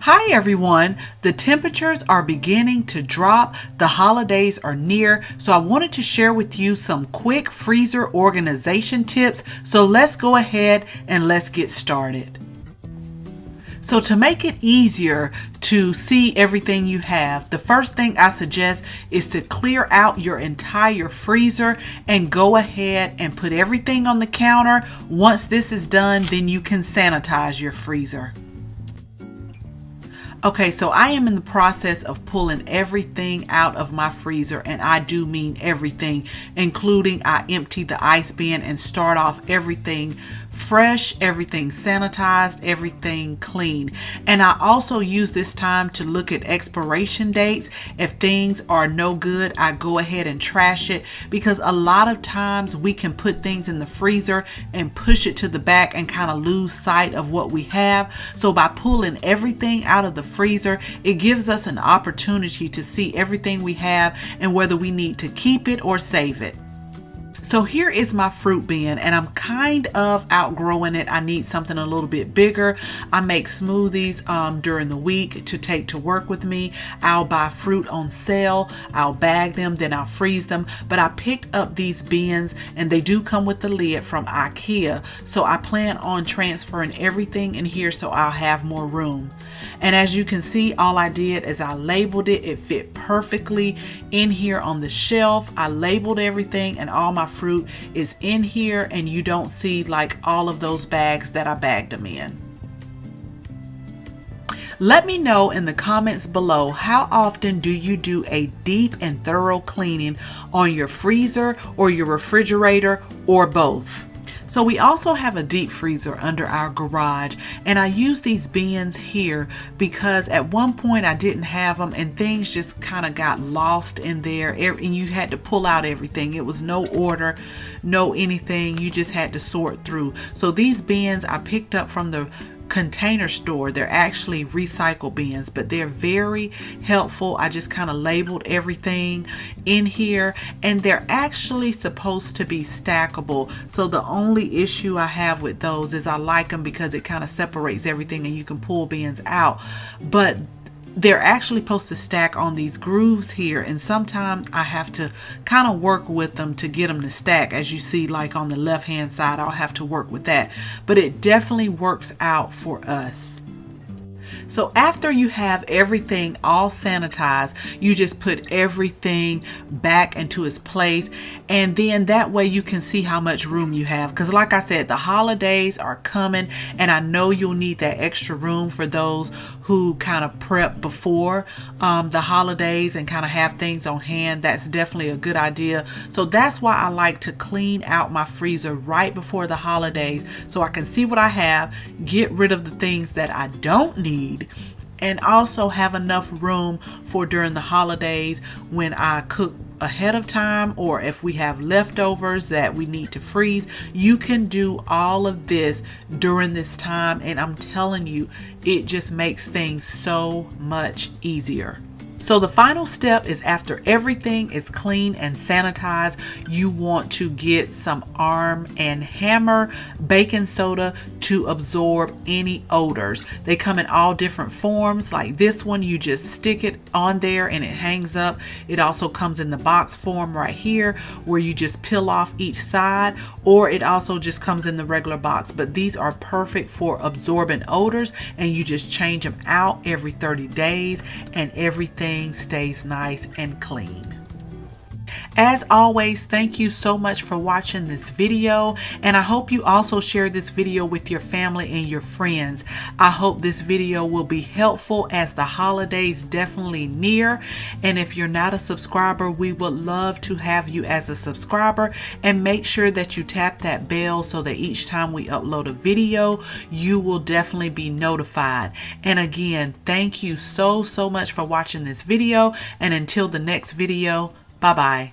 Hi everyone, the temperatures are beginning to drop, the holidays are near, so I wanted to share with you some quick freezer organization tips. So let's go ahead and let's get started. So to make it easier to see everything you have, the first thing I suggest is to clear out your entire freezer and go ahead and put everything on the counter. Once this is done, then you can sanitize your freezer. Okay, so I am in the process of pulling everything out of my freezer, and I do mean everything, including I empty the ice bin and start off everything fresh, everything sanitized, everything clean. And I also use this time to look at expiration dates. If things are no good, I go ahead and trash it, because a lot of times we can put things in the freezer and push it to the back and kind of lose sight of what we have. So by pulling everything out of the freezer, it gives us an opportunity to see everything we have and whether we need to keep it or save it. So here is my fruit bin, and I'm kind of outgrowing it. I need something a little bit bigger. I make smoothies during the week to take to work with me. I'll buy fruit on sale, I'll bag them, then I'll freeze them. But I picked up these bins, and they do come with the lid from IKEA. So I plan on transferring everything in here so I'll have more room. And as you can see, all I did is I labeled it. It fit perfectly in here on the shelf. I labeled everything, and all my fruit is in here, and you don't see like all of those bags that I bagged them in. Let me know in the comments below, how often do you do a deep and thorough cleaning on your freezer or your refrigerator, or both? So we also have a deep freezer under our garage, and I use these bins here because at one point I didn't have them and things just kind of got lost in there, and you had to pull out everything. It was no order, no anything. You just had to sort through. So these bins I picked up from the Container Store. They're actually recycle bins, but they're very helpful. I just kind of labeled everything in here, and they're actually supposed to be stackable. So the only issue I have with those is I like them because it kind of separates everything and you can pull bins out, but they're actually supposed to stack on these grooves here, and sometimes I have to kind of work with them to get them to stack. As you see, like on the left hand side, I'll have to work with that, but it definitely works out for us. So after you have everything all sanitized, you just put everything back into its place, and then that way you can see how much room you have, because like I said, the holidays are coming, and I know you'll need that extra room for those who kind of prep before the holidays and kind of have things on hand. That's definitely a good idea. So that's why I like to clean out my freezer right before the holidays, so I can see what I have, get rid of the things that I don't need, and also have enough room for during the holidays when I cook ahead of time, or if we have leftovers that we need to freeze. You can do all of this during this time, and I'm telling you, it just makes things so much easier. So the final step is, after everything is clean and sanitized, you want to get some Arm & Hammer baking soda to absorb any odors. They come in all different forms. Like this one, you just stick it on there and it hangs up. It also comes in the box form right here, where you just peel off each side, or it also just comes in the regular box. But these are perfect for absorbing odors, and you just change them out every 30 days and everything stays nice and clean. As always, thank you so much for watching this video, and I hope you also share this video with your family and your friends. I hope this video will be helpful, as the holidays definitely near, and if you're not a subscriber, we would love to have you as a subscriber, and make sure that you tap that bell so that each time we upload a video, you will definitely be notified. And again, thank you so much for watching this video, and until the next video, bye-bye.